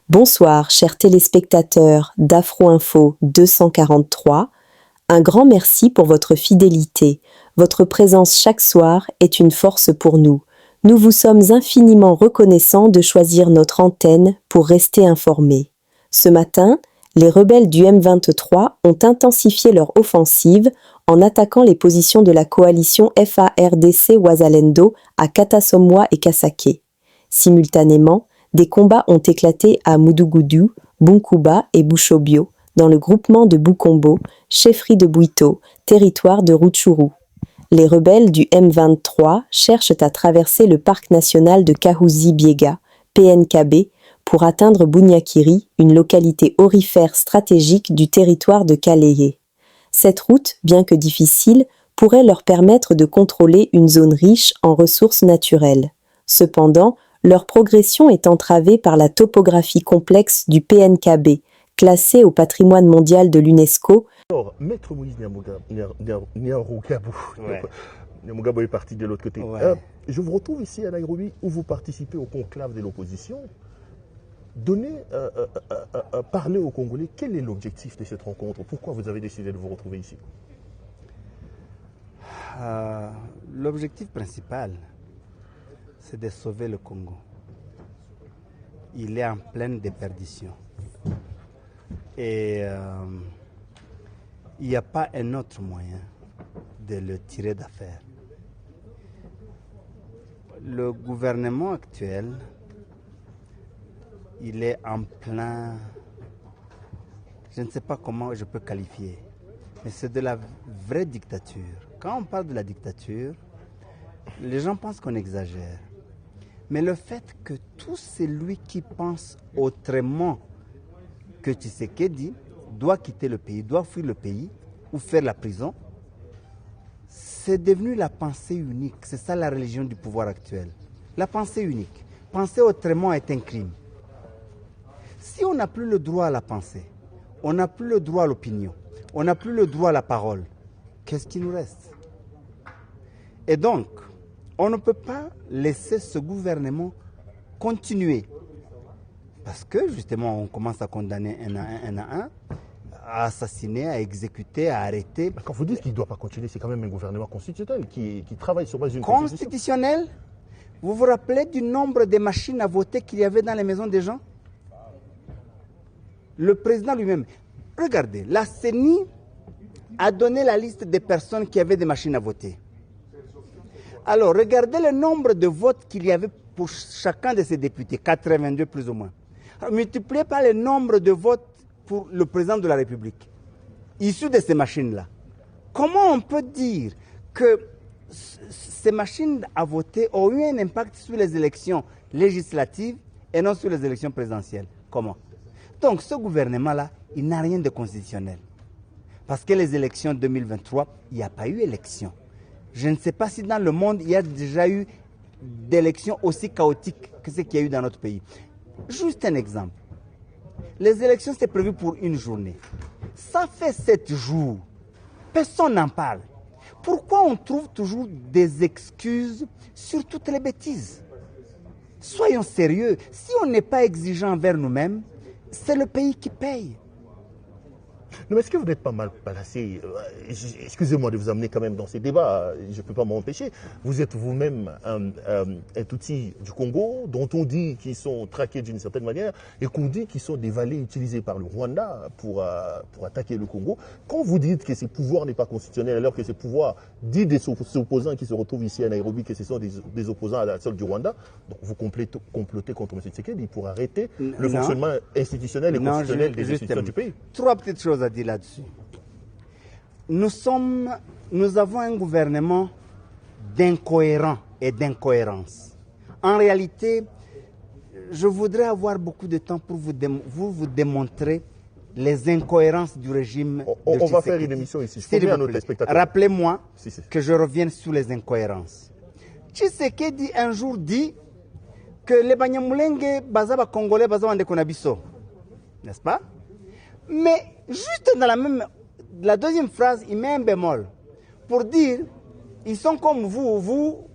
Bonsoir, chers téléspectateurs d'Afro Info 243. Un grand merci pour votre fidélité. Votre présence chaque soir est une force pour nous. Nous vous sommes infiniment reconnaissants de choisir notre antenne pour rester informés. Ce matin, les rebelles du M23 ont intensifié leur offensive en attaquant les positions de la coalition FARDC-Ouazalendo à Katasomwa et Kasake. Simultanément, des combats ont éclaté à Moudougoudu, Bunkuba et Bouchobio, dans le groupement de Bukombo, chefferie de Bouito, territoire de Rutshuru. Les rebelles du M23 cherchent à traverser le parc national de Kahuzi-Biega, PNKB, pour atteindre Bunyakiri, une localité aurifère stratégique du territoire de Kaleye. Cette route, bien que difficile, pourrait leur permettre de contrôler une zone riche en ressources naturelles. Cependant, leur progression est entravée par la topographie complexe du PNKB, classé au patrimoine mondial de l'UNESCO. Alors, Maître Moïse Nyarugabo, Nyamugabo est parti de l'autre côté. Ouais. Je vous retrouve ici à Nairobi où vous participez au conclave de l'opposition. Parlez aux Congolais, quel est l'objectif de cette rencontre? Pourquoi vous avez décidé de vous retrouver ici? L'objectif principal, c'est de sauver le Congo. Il est en pleine déperdition. Et il n'y a pas un autre moyen de le tirer d'affaire. Le gouvernement actuel, il est en plein, je ne sais pas comment je peux qualifier, mais c'est de la vraie dictature. Quand on parle de la dictature, les gens pensent qu'on exagère. Mais le fait que tout celui qui pense autrement que Tshisekedi doit quitter le pays, doit fuir le pays ou faire la prison, c'est devenu la pensée unique. C'est ça la religion du pouvoir actuel. La pensée unique. Penser autrement est un crime. Si on n'a plus le droit à la pensée, on n'a plus le droit à l'opinion, on n'a plus le droit à la parole, qu'est-ce qui nous reste? Et donc, on ne peut pas laisser ce gouvernement continuer. Parce que justement, on commence à condamner un à un, à assassiner, à exécuter, à arrêter. Quand vous dites qu'il ne doit pas continuer, c'est quand même un gouvernement constitutionnel qui travaille sur base d'une constitution. Constitutionnel? Vous vous rappelez du nombre de machines à voter qu'il y avait dans les maisons des gens? Le président lui-même. Regardez, la CENI a donné la liste des personnes qui avaient des machines à voter. Alors, regardez le nombre de votes qu'il y avait pour chacun de ces députés, 82 plus ou moins. Alors, multipliez par le nombre de votes pour le président de la République, issus de ces machines-là. Comment on peut dire que ces machines à voter ont eu un impact sur les élections législatives et non sur les élections présidentielles? Comment? Donc, ce gouvernement-là, il n'a rien de constitutionnel. Parce que les élections 2023, il n'y a pas eu élection. Je ne sais pas si dans le monde, il y a déjà eu d'élections aussi chaotiques que ce qu'il y a eu dans notre pays. Juste un exemple. Les élections, c'est prévu pour une journée. Ça fait 7 jours. Personne n'en parle. Pourquoi on trouve toujours des excuses sur toutes les bêtises? Soyons sérieux. Si on n'est pas exigeant envers nous-mêmes, c'est le pays qui paye. Non, mais est-ce que vous n'êtes pas mal placé? Excusez-moi de vous amener quand même dans ces débats, je ne peux pas m'empêcher. Vous êtes vous-même un outil du Congo dont on dit qu'ils sont traqués d'une certaine manière et qu'on dit qu'ils sont des valets utilisés par le Rwanda pour attaquer le Congo. Quand vous dites que ce pouvoir n'est pas constitutionnel alors que ce pouvoir dit des opposants qui se retrouvent ici à Nairobi que ce sont des opposants à la solde du Rwanda, donc vous complotez contre M. Tshisekedi pour arrêter le fonctionnement institutionnel et constitutionnel des institutions du pays. Trois petites choses à dire là-dessus. Nous avons un gouvernement d'incohérents et d'incohérences. En réalité, je voudrais avoir beaucoup de temps pour vous démontrer les incohérences du régime. On va faire une émission ici. Je promets à nos téléspectateurs. Rappelez-moi que je revienne sur les incohérences. Tshisekedi un jour dit que les Banyamulenge bazaba congolais bazaba ndekonabiso. N'est-ce pas? Mais juste dans la deuxième phrase, il met un bémol pour dire ils sont comme vous,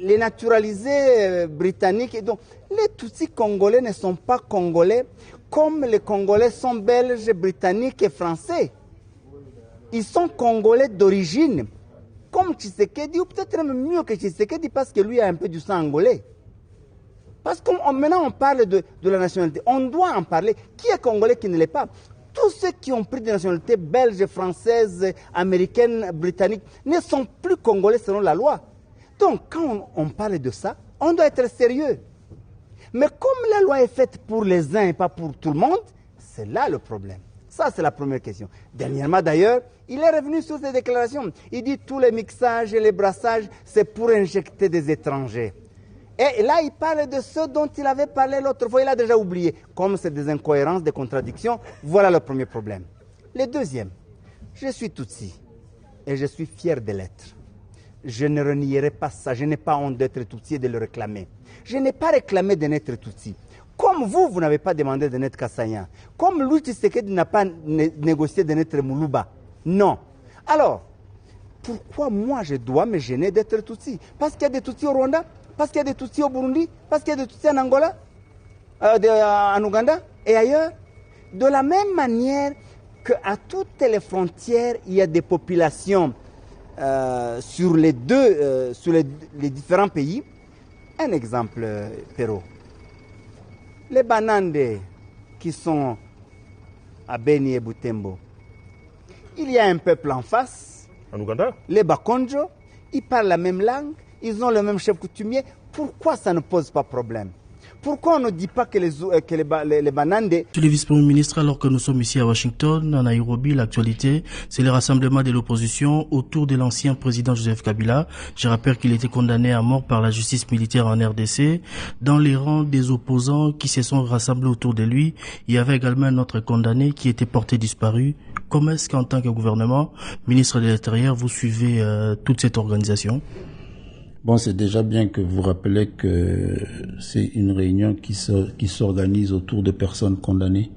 les naturalisés britanniques. Et donc, les Tutsis congolais ne sont pas congolais comme les Congolais sont belges, britanniques et français. Ils sont congolais d'origine, comme Tshisekedi, ou peut-être même mieux que Tshisekedi, parce que lui a un peu du sang angolais. Parce que maintenant on parle de la nationalité, on doit en parler. Qui est congolais, qui ne l'est pas? Tous ceux qui ont pris des nationalités belges, françaises, américaines, britanniques, ne sont plus congolais selon la loi. Donc quand on parle de ça, on doit être sérieux. Mais comme la loi est faite pour les uns et pas pour tout le monde, c'est là le problème. Ça, c'est la première question. Dernièrement, d'ailleurs, il est revenu sur ces déclarations. Il dit tous les mixages et les brassages, c'est pour injecter des étrangers. Et là, il parle de ce dont il avait parlé l'autre fois. Il a déjà oublié. Comme c'est des incohérences, des contradictions, voilà le premier problème. Le deuxième, je suis Tutsi et je suis fier de l'être. Je ne renierai pas ça. Je n'ai pas honte d'être Tutsi et de le réclamer. Je n'ai pas réclamé de n'être Tutsi. Comme vous n'avez pas demandé de n'être Kassayan. Comme Louis Tshisekedi n'a pas négocié de n'être Moulouba. Non. Alors, pourquoi moi je dois me gêner d'être Tutsi? Parce qu'il y a des Tutsis au Rwanda? Parce qu'il y a des Tutsis au Burundi? Parce qu'il y a des Tutsis en Angola? En Ouganda? Et ailleurs? De la même manière qu'à toutes les frontières, il y a des populations sur les différents pays. Un exemple, Perrault. Les Banande qui sont à Beni et Butembo, il y a un peuple en face. En Ouganda? Les Bakonjo, ils parlent la même langue, ils ont le même chef coutumier. Pourquoi ça ne pose pas problème? Pourquoi on ne dit pas que les Banande... Monsieur le vice-premier ministre, alors que nous sommes ici à Washington, à Nairobi, l'actualité, c'est le rassemblement de l'opposition autour de l'ancien président Joseph Kabila. Je rappelle qu'il était condamné à mort par la justice militaire en RDC. Dans les rangs des opposants qui se sont rassemblés autour de lui, il y avait également un autre condamné qui était porté disparu. Comment est-ce qu'en tant que gouvernement, ministre de l'Intérieur, vous suivez toute cette organisation? Bon, c'est déjà bien que vous rappelez que c'est une réunion qui s'organise autour de personnes condamnées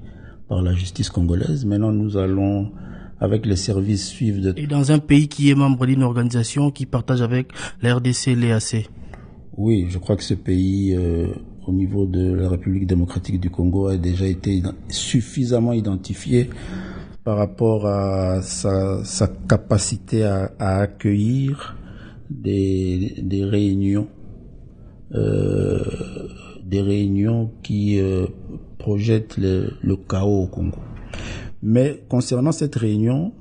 par la justice congolaise. Maintenant, nous allons, avec les services, suivre... Et dans un pays qui est membre d'une organisation qui partage avec la RDC et l'EAC? Oui, je crois que ce pays, au niveau de la République démocratique du Congo, a déjà été suffisamment identifié par rapport à sa capacité à accueillir des réunions qui projettent le chaos au Congo. Mais concernant cette réunion,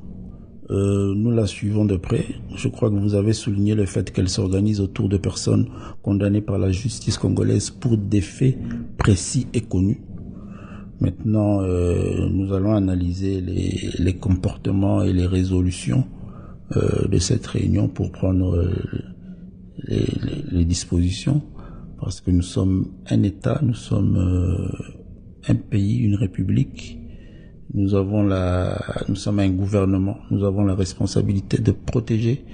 nous la suivons de près. Je crois que vous avez souligné le fait qu'elle s'organise autour de personnes condamnées par la justice congolaise pour des faits précis et connus. Maintenant, nous allons analyser les comportements et les résolutions de cette réunion pour prendre les dispositions, parce que nous sommes un État, nous sommes un pays, une république, nous sommes un gouvernement, nous avons la responsabilité de protéger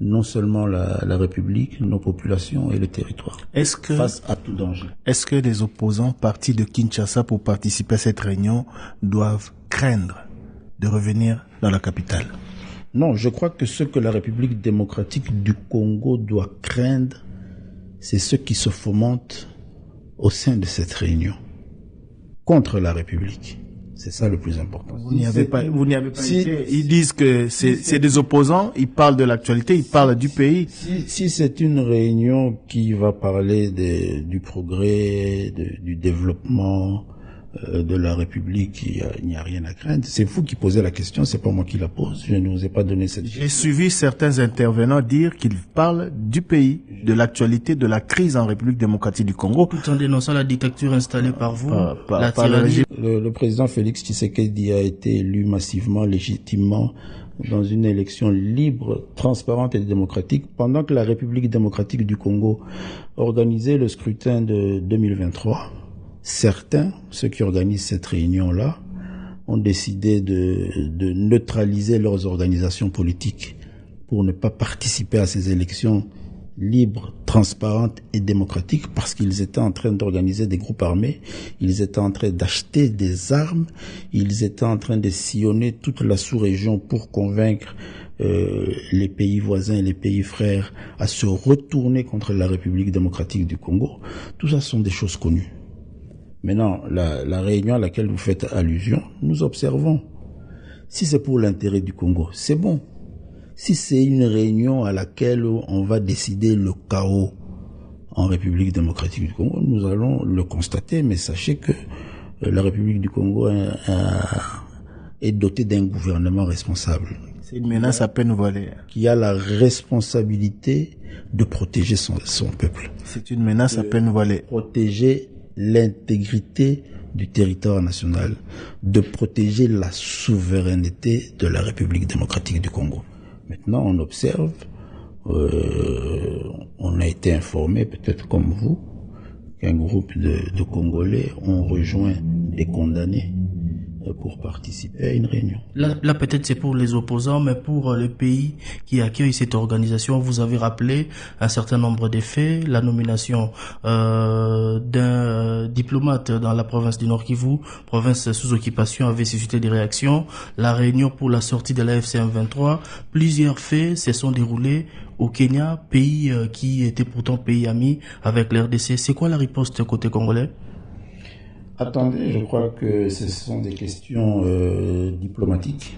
non seulement la République, nos populations et le territoire face à tout danger. Est-ce que les opposants partis de Kinshasa pour participer à cette réunion doivent craindre de revenir dans la capitale? Non, je crois que ce que la République démocratique du Congo doit craindre, c'est ce qui se fomente au sein de cette réunion contre la République. C'est ça le plus important. Vous n'y avez pas été. Ils disent que c'est des opposants, ils parlent de l'actualité, ils parlent du pays. Si c'est une réunion qui va parler du progrès, du développement de la République, il n'y a rien à craindre. C'est vous qui posez la question, c'est pas moi qui la pose. Je ne vous ai pas donné cette question. J'ai suivi certains intervenants dire qu'ils parlent du pays, de l'actualité, de la crise en République démocratique du Congo. Tout en dénonçant la dictature installée par vous, la par tyrannie. Le président Félix Tshisekedi a été élu massivement, légitimement, dans une élection libre, transparente et démocratique, pendant que la République démocratique du Congo organisait le scrutin de 2023. Certains, ceux qui organisent cette réunion-là, ont décidé de neutraliser leurs organisations politiques pour ne pas participer à ces élections libres, transparentes et démocratiques, parce qu'ils étaient en train d'organiser des groupes armés, ils étaient en train d'acheter des armes, ils étaient en train de sillonner toute la sous-région pour convaincre les pays voisins et les pays frères à se retourner contre la République démocratique du Congo. Tout ça sont des choses connues. Maintenant, la réunion à laquelle vous faites allusion, nous observons. Si c'est pour l'intérêt du Congo, c'est bon. Si c'est une réunion à laquelle on va décider le chaos en République démocratique du Congo, nous allons le constater, mais sachez que la République du Congo est dotée d'un gouvernement responsable. C'est une menace à peine voilée. Qui a la responsabilité de protéger son peuple. C'est une menace à peine voilée. Protéger l'intégrité du territoire national, de protéger la souveraineté de la République démocratique du Congo. Maintenant, on observe, on a été informé, peut-être comme vous, qu'un groupe de Congolais ont rejoint des condamnés pour participer à une réunion. Là peut-être c'est pour les opposants, mais pour le pays qui accueille cette organisation, vous avez rappelé un certain nombre de faits, la nomination d'un diplomate dans la province du Nord Kivu, province sous occupation, avait suscité des réactions, la réunion pour la sortie de la FCM23, plusieurs faits se sont déroulés au Kenya, pays qui était pourtant pays ami avec l'RDC. C'est quoi la riposte côté congolais? Attendez, je crois que ce sont des questions diplomatiques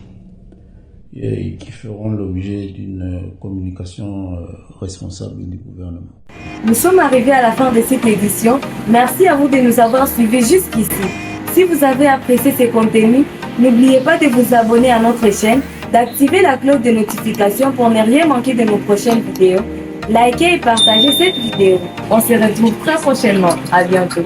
qui feront l'objet d'une communication responsable du gouvernement. Nous sommes arrivés à la fin de cette édition. Merci à vous de nous avoir suivis jusqu'ici. Si vous avez apprécié ces contenus, n'oubliez pas de vous abonner à notre chaîne, d'activer la cloche de notification pour ne rien manquer de nos prochaines vidéos. Likez et partagez cette vidéo. On se retrouve très prochainement. À bientôt.